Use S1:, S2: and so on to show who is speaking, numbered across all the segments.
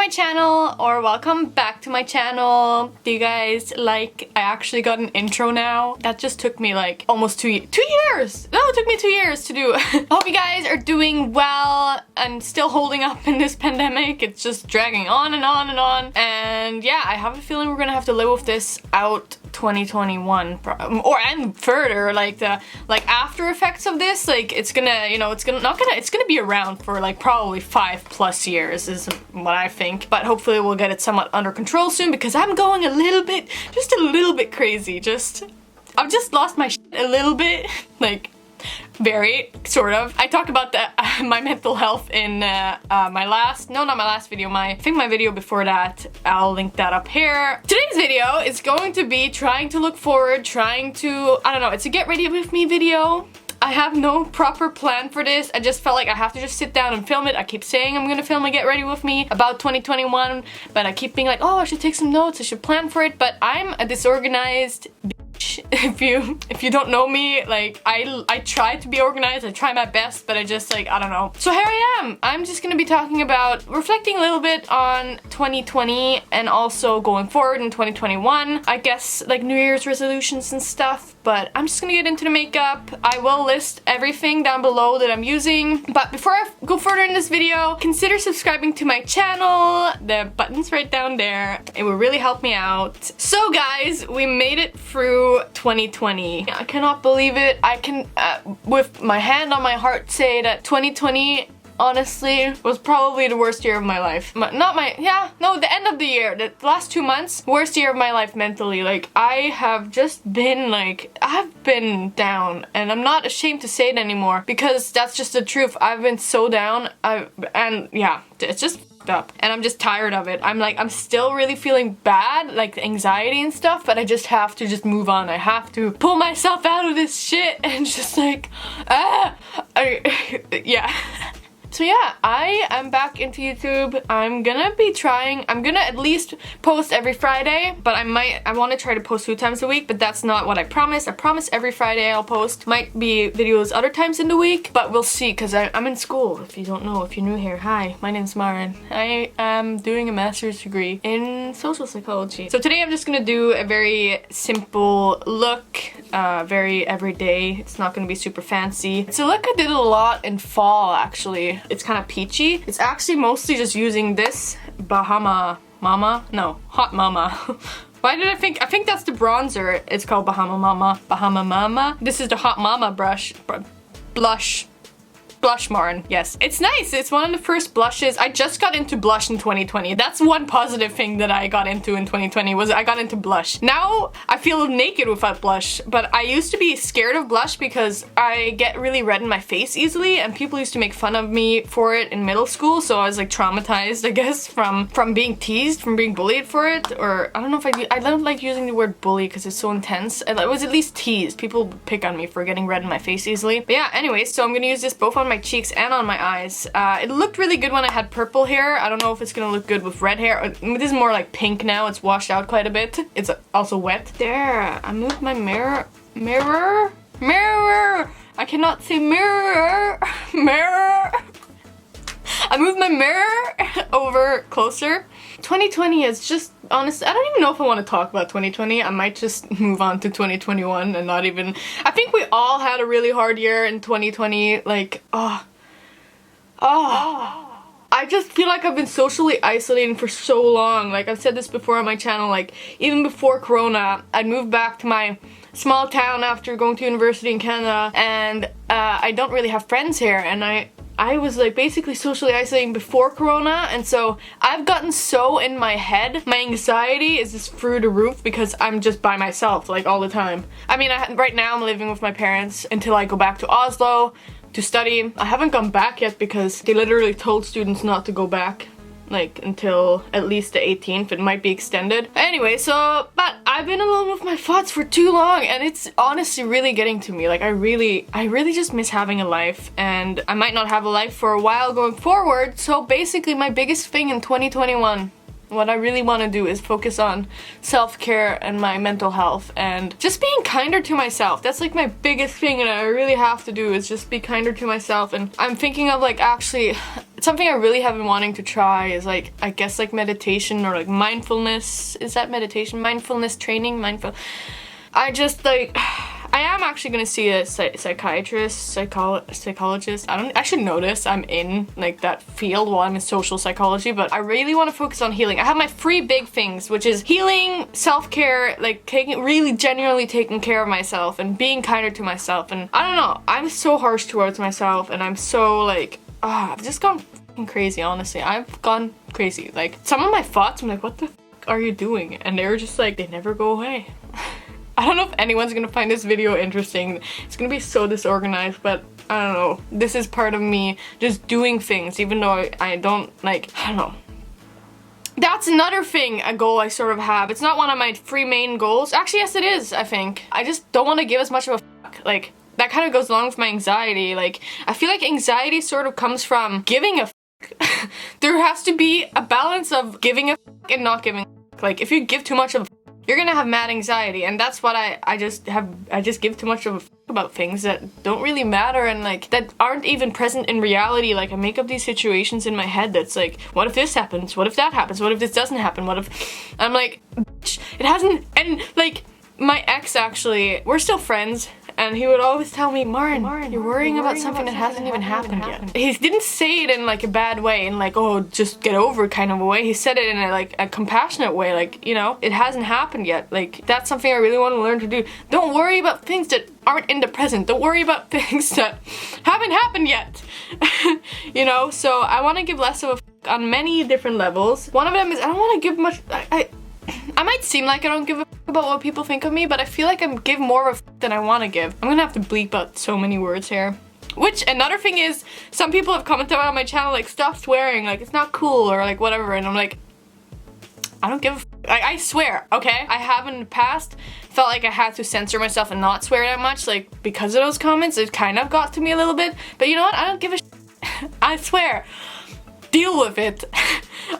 S1: my channel, or welcome back to my channel. Do you guys like, I actually got an intro now. That just took me like almost 2 years. No, it took me 2 years to do. Hope you guys are doing well and still holding up in this pandemic. It's just dragging on and on and on. And yeah, I have a feeling we're gonna have to live with this out 2021 and further, like the after effects of this, like it's gonna, you know, it's gonna be around for like probably 5+ years is what I think, but hopefully we'll get it somewhat under control soon, because I'm going just a little bit crazy. I've just lost my shit a little bit, like very, sort of. I talked about my mental health in my last, no, not my last video, I think my video before that. I'll link that up here. Today's video is going to be trying to look forward, I don't know, it's a get ready with me video. I have no proper plan for this. I just felt like I have to just sit down and film it. I keep saying I'm gonna film a get ready with me about 2021, but I keep being like, oh, I should take some notes, I should plan for it, but I'm a disorganized bitch. If you don't know me, like I try to be organized, I try my best, but I just like, I don't know. So here I am. I'm just gonna be talking about reflecting a little bit on 2020 and also going forward in 2021. I guess like New Year's resolutions and stuff, but I'm just gonna get into the makeup. I will list everything down below that I'm using, but before I go further in this video, consider subscribing to my channel. The button's right down there. It will really help me out. So guys, we made it through 2020. I cannot believe it. I can, with my hand on my heart, say that 2020 honestly was probably the worst year of my life. The end of the year, the last 2 months, worst year of my life mentally. Like, I have just been like, I've been down, and I'm not ashamed to say it anymore, because that's just the truth. I've been so down, and yeah, it's just up, and I'm just tired of it. I'm still really feeling bad, like anxiety and stuff, but I just have to just move on. I have to pull myself out of this shit and just like, yeah. So yeah, I am back into YouTube. I'm gonna at least post every Friday, but I want to try to post 2 times a week, but that's not what I promised. I promise every Friday I'll post. Might be videos other times in the week, but we'll see, because I'm in school. If you don't know, if you're new here, hi, my name's Maren. I am doing a master's degree in social psychology. So today I'm just gonna do a very simple look, very everyday. It's not gonna be super fancy. It's a look I did a lot in fall, actually. It's kind of peachy. It's actually mostly just using this Hot Mama. Why did I think that's the bronzer. It's called Bahama Mama. This is the Hot Mama blush Maren. Yes, it's nice. It's one of the first blushes. I just got into blush in 2020. That's one positive thing that I got into in 2020, was I got into blush. Now I feel naked without blush, but I used to be scared of blush because I get really red in my face easily, and people used to make fun of me for it in middle school, so I was like traumatized, I guess, from being teased, from being bullied for it. Or I don't know if I don't like using the word bully because it's so intense. I was at least teased. People pick on me for getting red in my face easily. But yeah, anyway, so I'm gonna use this both on my cheeks and on my eyes. It looked really good when I had purple hair. I don't know if it's gonna look good with red hair. This is more like pink now. It's washed out quite a bit. It's also wet. There, I moved my mirror. I cannot say mirror. I moved my mirror over closer. 2020 is just, honestly, I don't even know if I want to talk about 2020. I might just move on to 2021 and not even, I think we all had a really hard year in 2020. Like, I just feel like I've been socially isolating for so long. Like, I've said this before on my channel, like, even before Corona, I'd moved back to my small town after going to university in Canada, and I don't really have friends here, and I was like basically socially isolating before Corona, and so I've gotten so in my head. My anxiety is just through the roof because I'm just by myself like all the time. I mean, right now I'm living with my parents until I go back to Oslo to study. I haven't gone back yet because they literally told students not to go back, like until at least the 18th. It might be extended. Anyway, so, but I've been alone with my thoughts for too long, and it's honestly really getting to me. Like, I really just miss having a life, and I might not have a life for a while going forward. So basically my biggest thing in 2021, what I really want to do, is focus on self-care and my mental health and just being kinder to myself. That's like my biggest thing, and I really have to do is just be kinder to myself. And I'm thinking of like actually something I really have been wanting to try is like, I guess like meditation or like mindfulness. Is that meditation? Mindfulness training? I just like, I am actually gonna see a psychiatrist, psychologist. I should know this. I'm in like that field while I'm in social psychology, but I really want to focus on healing. I have my 3 big things, which is healing, self-care, like really genuinely taking care of myself and being kinder to myself. And I don't know, I'm so harsh towards myself, and I'm so like, I've just gone fucking crazy, honestly. I've gone crazy. Like, some of my thoughts, I'm like, what the fuck are you doing? And they're just like, they never go away. I don't know if anyone's gonna find this video interesting. It's gonna be so disorganized, but I don't know. This is part of me just doing things, even though I don't like, I don't know. That's another thing, a goal I sort of have. It's not one of my 3 main goals. Actually, yes it is, I think. I just don't want to give as much of a fuck. Like, that kind of goes along with my anxiety. Like, I feel like anxiety sort of comes from giving a fuck. There has to be a balance of giving a fuck and not giving a fuck. Like, if you give too much of a fuck, you're gonna have mad anxiety, and that's what I just give too much of a fuck about things that don't really matter and like that aren't even present in reality. Like, I make up these situations in my head that's like, what if this happens? What if that happens? What if this doesn't happen? What if I'm like, bitch, it hasn't. And like, my ex, actually, we're still friends, and he would always tell me, Maren, you're worrying about something that hasn't even happened yet. He didn't say it in like a bad way, in like, oh, just get over it kind of a way. He said it in a compassionate way, like, you know, it hasn't happened yet. Like, that's something I really want to learn to do. Don't worry about things that aren't in the present. Don't worry about things that haven't happened yet. You know, so I want to give less of a fuck on many different levels. One of them is I don't want to give much. I might seem like I don't give a fuck about what people think of me, but I feel like I give more of a fuck than I want to give. I'm gonna have to bleep out so many words here. Which, another thing is, some people have commented on my channel like, stop swearing, like it's not cool or like whatever, and I'm like, I don't give a fuck. I swear, okay? I have in the past felt like I had to censor myself and not swear that much, like because of those comments. It kind of got to me a little bit, but you know what? I don't give a shit. I swear. Deal with it.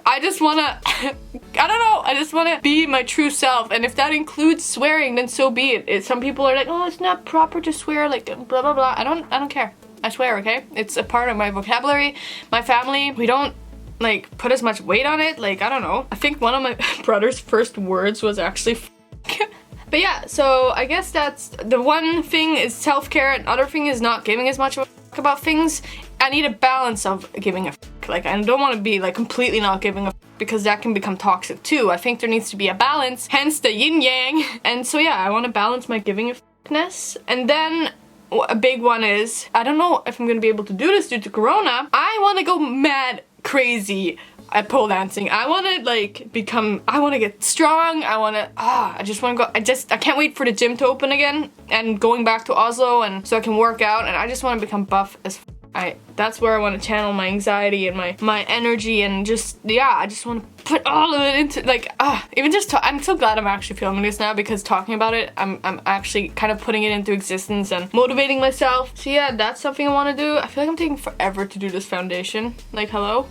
S1: I just wanna, I don't know, I just wanna be my true self, and if that includes swearing, then so be it. Some people are like, oh, it's not proper to swear, like blah blah blah. I don't care. I swear, okay? It's a part of my vocabulary. My family, we don't like put as much weight on it. Like, I don't know. I think one of my brother's first words was actually But yeah, so I guess that's the one thing is self-care, and other thing is not giving as much of a fuck about things. I need a balance of giving a fuck. Like, I don't want to be like completely not giving a fuck, because that can become toxic too. I think there needs to be a balance, hence the yin yang. And so yeah, I want to balance my giving a fuckness. And then a big one is, I don't know if I'm gonna be able to do this due to Corona. I want to go mad crazy at pole dancing. I want to like I want to get strong. I just want to go. I can't wait for the gym to open again and going back to Oslo, and so I can work out, and I just want to become buff as that's where I want to channel my anxiety and my energy, and just, yeah, I just want to put all of it into, like, even just, I'm so glad I'm actually filming this now, because talking about it, I'm actually kind of putting it into existence and motivating myself. So yeah, that's something I want to do. I feel like I'm taking forever to do this foundation. Like, hello?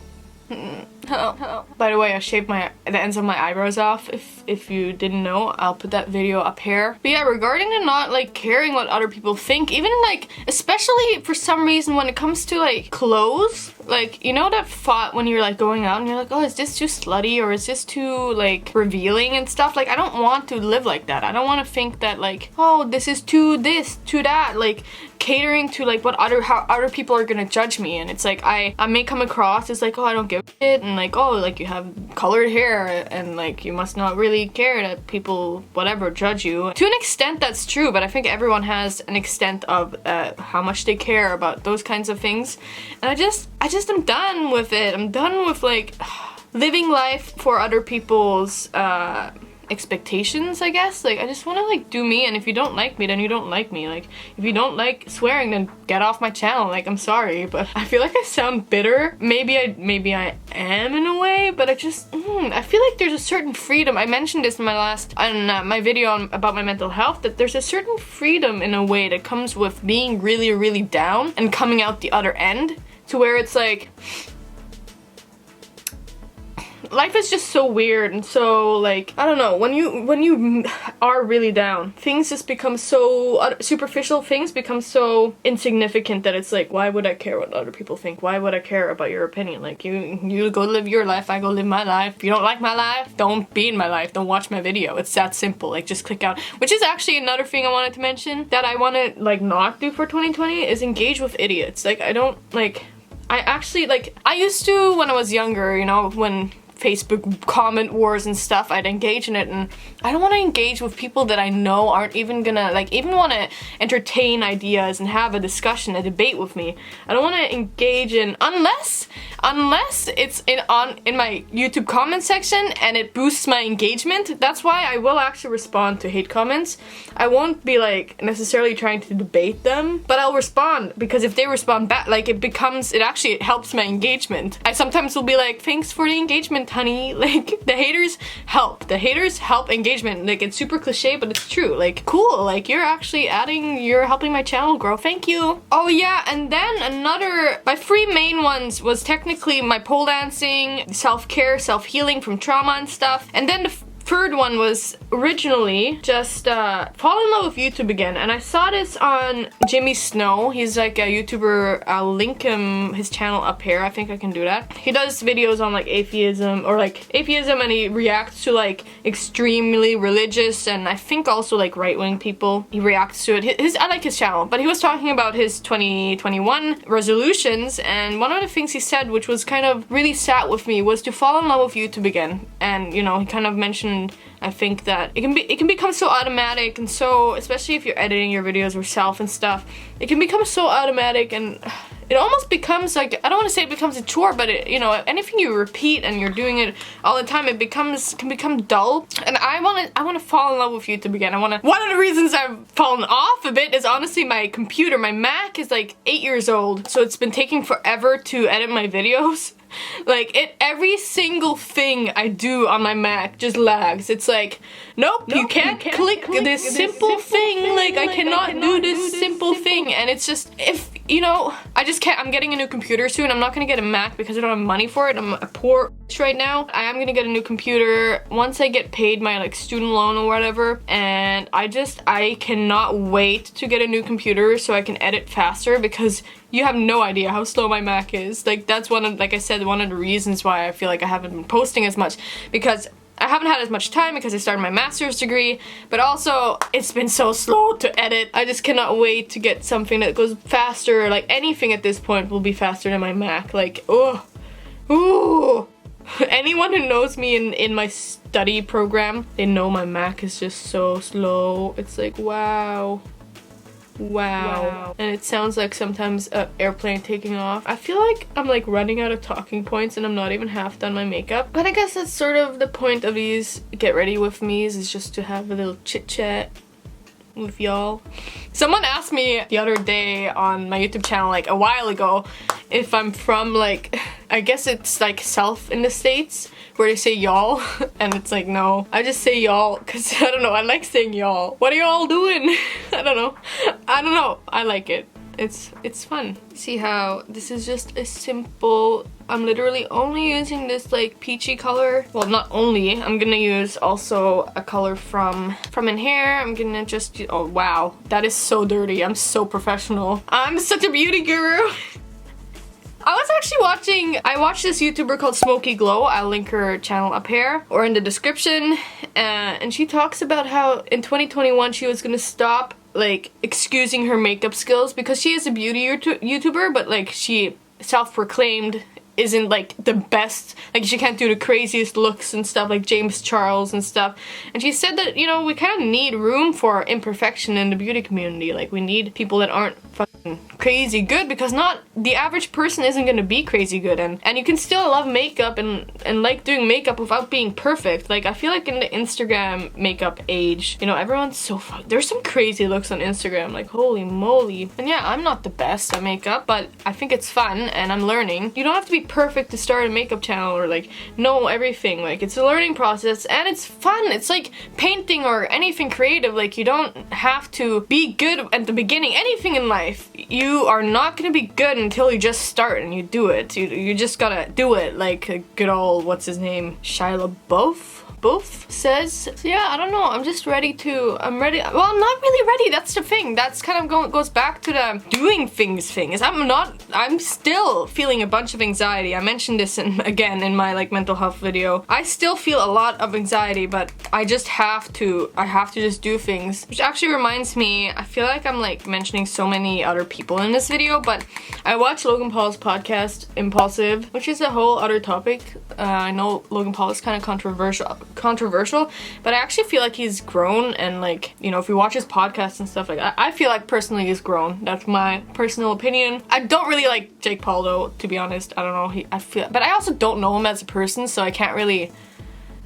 S1: Hello. By the way, I shaved the ends of my eyebrows off. If you didn't know, I'll put that video up here. But yeah, regarding the not like caring what other people think, even like, especially for some reason when it comes to like clothes, like, you know that thought when you're like going out and you're like, oh, is this too slutty, or is this too like revealing and stuff? Like, I don't want to live like that. I don't want to think that like, oh, this is too this, too that, like catering to like how other people are gonna judge me. And it's like, I may come across as like, oh, I don't give a shit, and like, oh, like you have colored hair, and like you must not really care that people whatever judge you. To an extent that's true, but I think everyone has an extent of how much they care about those kinds of things. And I just am done with it. I'm done with like living life for other people's expectations, I guess. Like, I just want to like do me, and if you don't like me, then you don't like me. Like, if you don't like swearing, then get off my channel. Like, I'm sorry, but I feel like I sound bitter. Maybe I am in a way, but I just I feel like there's a certain freedom. I mentioned this in my last my video about my mental health, that there's a certain freedom in a way that comes with being really, really down and coming out the other end, to where it's like life is just so weird and so like, I don't know, when you are really down, things just become so superficial, things become so insignificant that it's like, why would I care what other people think? Why would I care about your opinion? Like, you go live your life, I go live my life. If you don't like my life, don't be in my life, don't watch my video. It's that simple. Like, just click out. Which is actually another thing I wanted to mention that I want to like not do for 2020 is engage with idiots. Like, I don't like, I actually like, I used to when I was younger, you know, when Facebook comment wars and stuff, I'd engage in it, and I don't want to engage with people that I know aren't even gonna like even want to entertain ideas and have a discussion, a debate with me. I don't want to engage in unless it's in my YouTube comment section and it boosts my engagement. That's why I will actually respond to hate comments. I won't be like necessarily trying to debate them, but I'll respond, because if they respond back, like it actually helps my engagement. I sometimes will be like, thanks for the engagement, honey. Like, the haters help engagement. Like, it's super cliche, but it's true. Like, cool, like you're helping my channel grow, thank you. Oh yeah, and then my 3 main ones was technically my pole dancing, self-care, self-healing from trauma and stuff, and then the third one was originally just fall in love with YouTube again. And I saw this on Jimmy Snow. He's like a YouTuber. I'll link his channel up here. I think I can do that. He does videos on like atheism, and he reacts to like extremely religious and I think also like right-wing people. He reacts to it. I like his channel, but he was talking about his 2021 resolutions, and one of the things he said, which was kind of really sat with me, was to fall in love with YouTube again. And you know, he kind of mentioned, I think that it can become so automatic, and so, especially if you're editing your videos yourself and stuff, it can become so automatic, and it almost becomes like, I don't want to say it becomes a chore, but it, you know, anything you repeat and you're doing it all the time, it can become dull. And I want to fall in love with YouTube again. One of the reasons I've fallen off a bit is honestly my computer. My Mac is like 8 years old, so it's been taking forever to edit my videos. Like, every single thing I do on my Mac just lags. It's like, nope, you can't click this simple thing. Like, I cannot do this simple thing. And it's just, if, you know, I just can't. I'm getting a new computer soon. I'm not gonna get a Mac because I don't have money for it. I'm a poor bitch right now. I am gonna get a new computer once I get paid my like student loan or whatever. And I cannot wait to get a new computer so I can edit faster, because you have no idea how slow my Mac is. Like, that's like I said, one of the reasons why I feel like I haven't been posting as much, because I haven't had as much time because I started my master's degree, but also it's been so slow to edit. I just cannot wait to get something that goes faster. Like, anything at this point will be faster than my Mac. Like, ooh. Anyone who knows me in my study program, they know my Mac is just so slow. It's like, wow. And it sounds like sometimes an airplane taking off. I feel like I'm like running out of talking points and I'm not even half done my makeup. But I guess that's sort of the point of these get ready with me's, is just to have a little chit chat with y'all. Someone asked me the other day on my YouTube channel, like a while ago, if I'm from like, I guess it's like South in the States, where they say y'all, and it's like, no, I just say y'all because I don't know, I like saying y'all. What are y'all doing? I don't know, I like it. It's fun. See how this is just a simple, I'm literally only using this like peachy color. Well, not only, I'm gonna use also a color from in here. I'm gonna just, oh wow, that is so dirty. I'm so professional. I'm such a beauty guru. I was actually I watched this YouTuber called Smoky Glow. I'll link her channel up here or in the description. And she talks about how in 2021 she was gonna stop like excusing her makeup skills, because she is a beauty YouTuber, but like she self-proclaimed isn't like the best, like she can't do the craziest looks and stuff like James Charles and stuff. And she said that, you know, we kind of need room for imperfection in the beauty community. Like, we need people that aren't fucking crazy good, because not the average person isn't gonna be crazy good, and you can still love makeup and like doing makeup without being perfect. Like, I feel like in the Instagram makeup age, you know, everyone's so fun. There's some crazy looks on Instagram, like holy moly. And yeah, I'm not the best at makeup, but I think it's fun and I'm learning. You don't have to be perfect to start a makeup channel or like know everything. Like, it's a learning process and it's fun. It's like painting or anything creative. Like, you don't have to be good at the beginning. Anything in life, you are not gonna be good until you just start and you do it. You just gotta do it, like a good old, what's his name, Shia LaBeouf says. So yeah, I don't know, I'm just ready to, I'm ready, well, I'm not really ready, that's the thing. That's kind of goes back to the doing things thing, is I'm still feeling a bunch of anxiety. I mentioned this again in my like mental health video. I still feel a lot of anxiety, but I have to just do things. Which actually reminds me, I feel like I'm like mentioning so many other people in this video, but I watched Logan Paul's podcast, Impulsive, which is a whole other topic. I know Logan Paul is kind of controversial, but I actually feel like he's grown, and like, you know, if you watch his podcast and stuff like that, I feel like personally he's grown. That's my personal opinion. I don't really like Jake Paul though, to be honest. I don't know, but I also don't know him as a person, so I can't really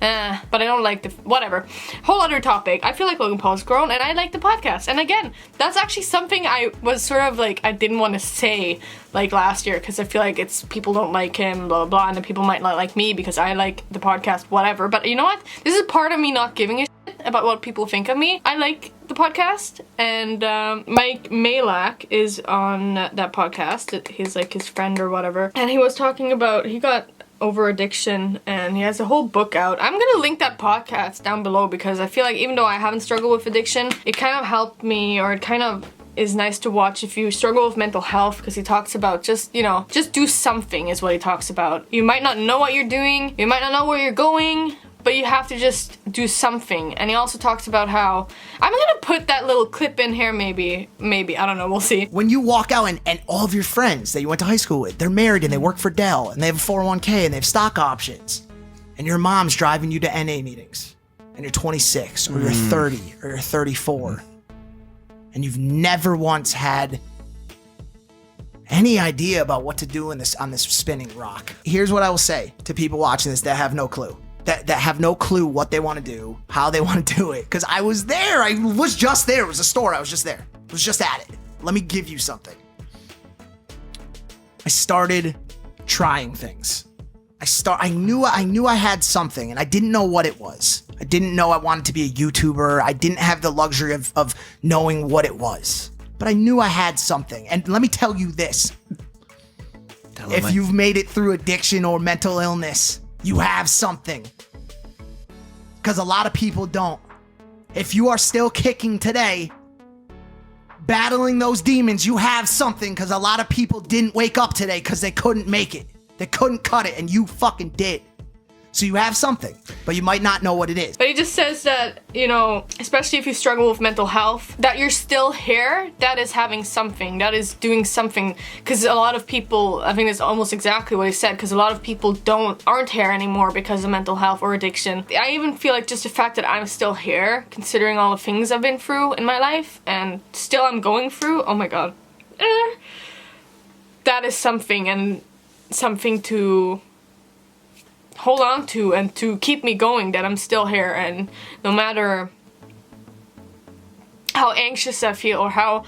S1: but I don't like whatever. Whole other topic. I feel like Logan Paul's grown and I like the podcast. And again, that's actually something I was sort of like, I didn't want to say like last year, because I feel like people don't like him, blah, blah, and then people might not like me because I like the podcast, whatever. But you know what? This is part of me not giving a shit about what people think of me. I like the podcast, and Mike Malak is on that podcast. He's like his friend or whatever. And he was talking about, he got over addiction and he has a whole book out. I'm gonna link that podcast down below, because I feel like even though I haven't struggled with addiction, it kind of helped me, or it kind of is nice to watch if you struggle with mental health, because he talks about just, you know, just do something is what he talks about. You might not know what you're doing, you might not know where you're going, but you have to just do something. And he also talks about how, I'm gonna put that little clip in here, maybe, I don't know, we'll see.
S2: When you walk out and all of your friends that you went to high school with, they're married and they work for Dell and they have a 401k and they have stock options, and your mom's driving you to NA meetings, and you're 26 or you're 30 or you're 34, and you've never once had any idea about what to do on this spinning rock. Here's what I will say to people watching this that have no clue. That have no clue what they want to do, how they want to do it. Because I was there. I was just there. It was a store. I was just there. I was just at it. Let me give you something. I started trying things. I knew I had something, and I didn't know what it was. I didn't know I wanted to be a YouTuber. I didn't have the luxury of knowing what it was. But I knew I had something. And let me tell you this. If you've made it through addiction or mental illness, you have something. Because a lot of people don't. If you are still kicking today, battling those demons, you have something, because a lot of people didn't wake up today because they couldn't make it. They couldn't cut it, and you fucking did. So you have something, but you might not know what it is.
S1: But he just says that, you know, especially if you struggle with mental health, that you're still here, that is having something, that is doing something. Because a lot of people, I think that's almost exactly what he said, because a lot of people aren't here anymore because of mental health or addiction. I even feel like just the fact that I'm still here, considering all the things I've been through in my life, and still I'm going through, oh my god. That is something, and something to hold on to and to keep me going, that I'm still here, and no matter how anxious I feel or how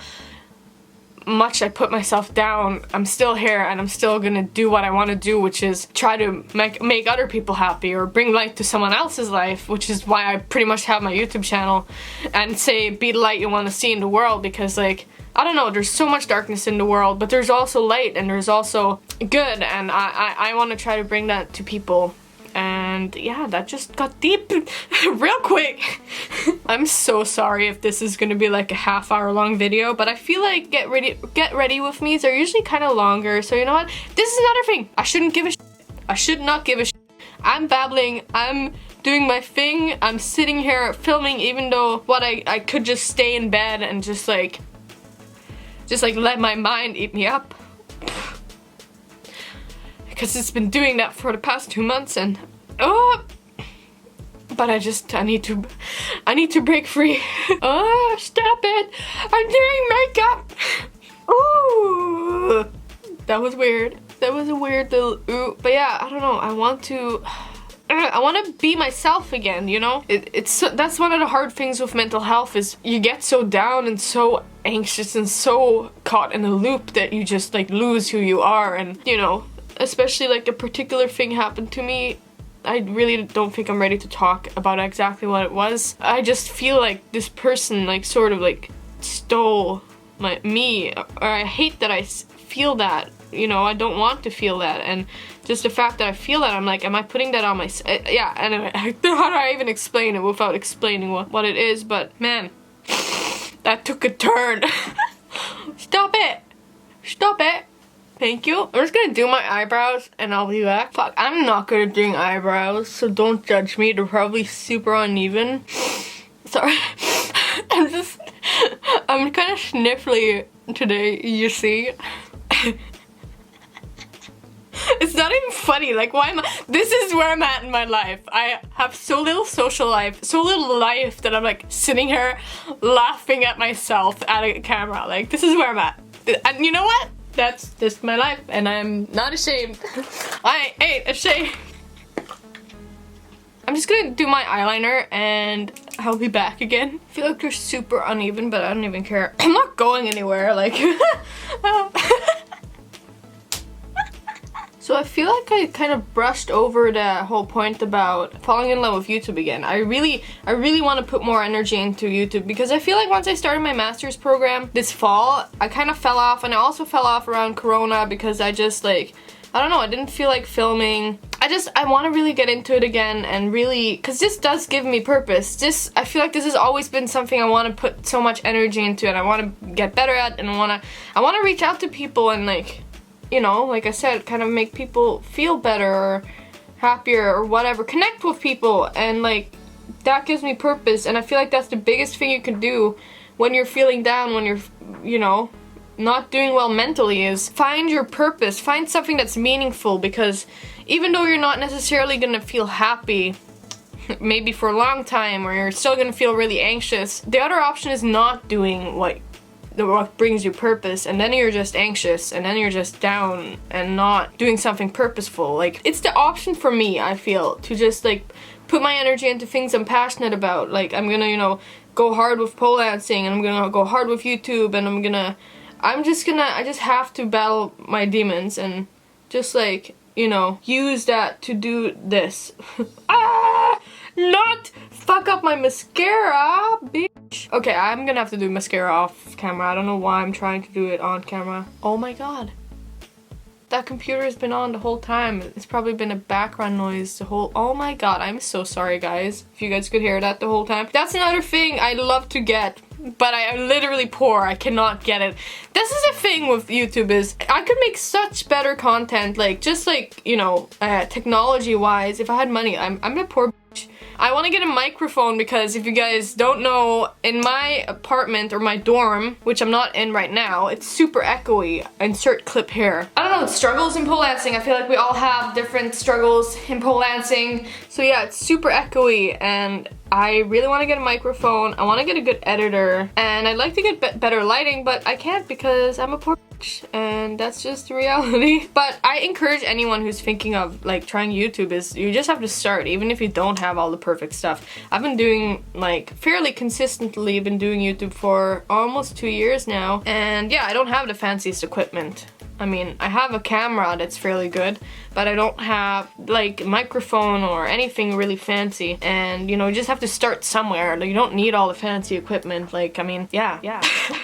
S1: much I put myself down, I'm still here, and I'm still gonna do what I want to do, which is try to make other people happy or bring light to someone else's life, which is why I pretty much have my YouTube channel and say be the light you want to see in the world. Because like, I don't know, there's so much darkness in the world, but there's also light and there's also good, and I want to try to bring that to people. And yeah, that just got deep real quick. I'm so sorry if this is gonna be like a half-hour long video, but I feel like get ready with me's are usually kind of longer. So you know what? This is another thing. I shouldn't give a shit. I should not give a shit. I'm babbling. I'm doing my thing. I'm sitting here filming, even though I could just stay in bed and just like let my mind eat me up. Because it's been doing that for the past 2 months, and but I need to break free. Oh, stop it! I'm doing makeup. Ooh, that was weird. That was a weird little ooh. But yeah, I don't know. I want to be myself again. You know, that's one of the hard things with mental health, is you get so down and so anxious and so caught in a loop that you just like lose who you are. And you know, especially like a particular thing happened to me, I really don't think I'm ready to talk about exactly what it was. I just feel like this person like sort of like stole me, or I hate that I feel that, you know, I don't want to feel that, and just the fact that I feel that, I'm like, am I putting that on myself? Yeah, anyway, how do I even explain it without explaining what it is, but man, that took a turn. Stop it! Stop it! Thank you. I'm just gonna do my eyebrows and I'll be back. Fuck, I'm not good at doing eyebrows, so don't judge me. They're probably super uneven. Sorry. I'm kind of sniffly today, you see. It's not even funny, like why am I, this is where I'm at in my life. I have so little social life, so little life that I'm like sitting here laughing at myself at a camera. Like this is where I'm at. And you know what? That's just my life and I'm not ashamed. I ain't ashamed. I'm just gonna do my eyeliner and I'll be back again. I feel like they're super uneven, but I don't even care. I'm not going anywhere, like. So I feel like I kind of brushed over the whole point about falling in love with YouTube again. I really want to put more energy into YouTube because I feel like once I started my master's program this fall, I kind of fell off, and I also fell off around Corona because I just like, I don't know, I didn't feel like filming. I want to really get into it again and really, because this does give me purpose. I feel like this has always been something I want to put so much energy into, and I want to get better at, and I want to reach out to people and like, you know, like I said, kind of make people feel better or happier or whatever. Connect with people, and like that gives me purpose, and I feel like that's the biggest thing you can do when you're feeling down, when you're, you know, not doing well mentally, is find your purpose, find something that's meaningful, because even though you're not necessarily gonna feel happy maybe for a long time, or you're still gonna feel really anxious, the other option is not doing what brings you purpose, and then you're just anxious, and then you're just down and not doing something purposeful. Like, it's the option for me, I feel, to just like put my energy into things I'm passionate about. Like, I'm gonna, you know, go hard with pole dancing, and I'm gonna go hard with YouTube, and I just have to battle my demons and just like, you know, use that to do this. Not fuck up my mascara, bitch. Okay, I'm gonna have to do mascara off camera. I don't know why I'm trying to do it on camera. Oh my god. That computer has been on the whole time. It's probably been a background noise the whole... Oh my god, I'm so sorry, guys. If you guys could hear that the whole time. That's another thing I'd love to get, but I'm literally poor. I cannot get it. This is the thing with YouTube, is I could make such better content, like, just like, you know, technology-wise, if I had money. I'm a poor bitch. I want to get a microphone because, if you guys don't know, in my apartment or my dorm, which I'm not in right now, it's super echoey. Insert clip here. I don't know, struggles in pole dancing. I feel like we all have different struggles in pole dancing. So yeah, it's super echoey, and I really want to get a microphone. I want to get a good editor, and I'd like to get better lighting, but I can't because I'm a poor bitch, and that's just the reality. But I encourage anyone who's thinking of like trying YouTube, is you just have to start, even if you don't have all the perfect stuff. I've been doing, like, fairly consistently been doing YouTube for almost 2 years now, and yeah, I don't have the fanciest equipment. I mean, I have a camera that's fairly good, but I don't have, like, a microphone or anything really fancy. And, you know, you just have to start somewhere. Like, you don't need all the fancy equipment. Like, I mean, yeah.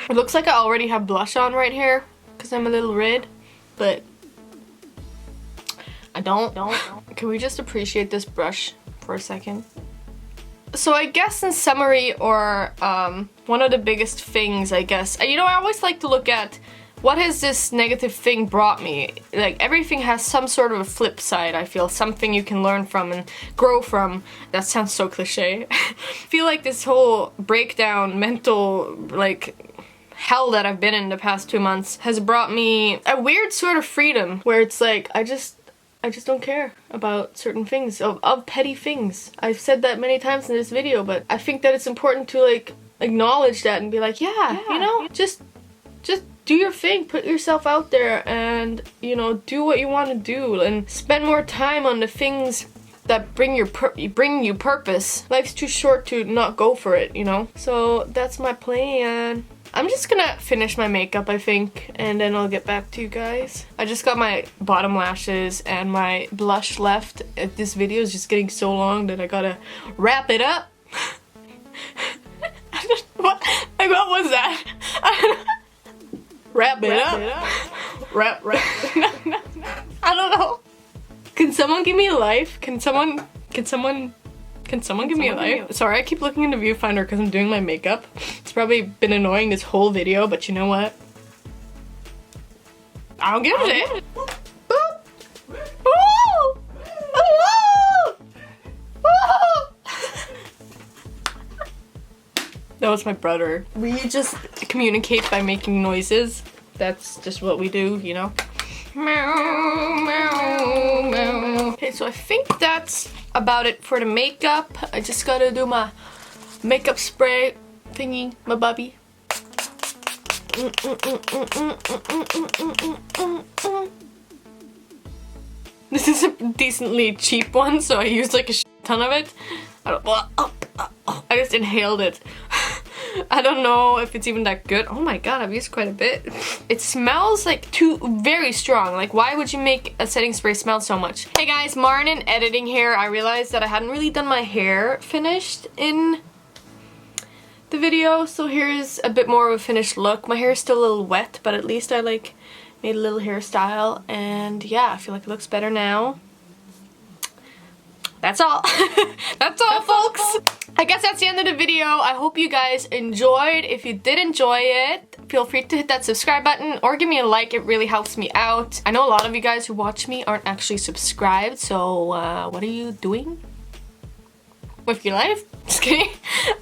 S1: It looks like I already have blush on right here, because I'm a little red, but I don't. Can we just appreciate this brush for a second? So I guess in summary, or one of the biggest things, I guess, you know, I always like to look at what has this negative thing brought me? Like, everything has some sort of a flip side, I feel. Something you can learn from and grow from. That sounds so cliche. I feel like this whole breakdown, mental, like, hell that I've been in the past 2 months has brought me a weird sort of freedom, where it's like, I just don't care about certain things, of petty things. I've said that many times in this video, but I think that it's important to, like, acknowledge that and be like, yeah, you know, just do your thing, put yourself out there, and, you know, do what you want to do, and spend more time on the things that bring you purpose. Life's too short to not go for it, you know? So that's my plan. I'm just gonna finish my makeup, I think, and then I'll get back to you guys. I just got my bottom lashes and my blush left. This video is just getting so long that I gotta wrap it up. What was that? Wrap it up. Wrap. No. I don't know. Can someone give me a life? Can someone give me a life? Sorry, I keep looking in the viewfinder because I'm doing my makeup. It's probably been annoying this whole video, but you know what? I don't give a shit. That was my brother. We just communicate by making noises. That's just what we do, you know? Meow, meow, meow. Okay, so I think that's about it for the makeup. I just gotta do my makeup spray thingy, my bubby. This is a decently cheap one, so I used like a ton of it. I just inhaled it. I don't know if it's even that good. Oh my god, I've used quite a bit. It smells like very strong. Like, why would you make a setting spray smell so much? Hey guys, Martin editing here. I realized that I hadn't really done my hair finished in the video, so here's a bit more of a finished look. My hair is still a little wet, but at least I like made a little hairstyle, and yeah, I feel like it looks better now. That's all. That's all, folks. I guess that's the end of the video. I hope you guys enjoyed. If you did enjoy it, feel free to hit that subscribe button or give me a like. It really helps me out. I know a lot of you guys who watch me aren't actually subscribed, so what are you doing with your life? Just kidding.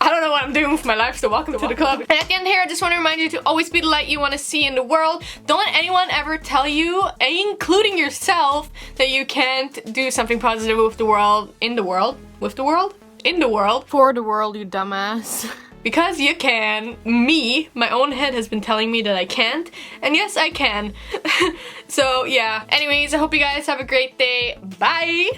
S1: I don't know what I'm doing with my life, so welcome to the club. And at the end here, I just want to remind you to always be the light you want to see in the world. Don't let anyone ever tell you, including yourself, that you can't do something positive with the world, in the world, with the world, in the world, for the world, you dumbass. Because you can. Me, my own head has been telling me that I can't, and yes, I can. So yeah. Anyways, I hope you guys have a great day. Bye!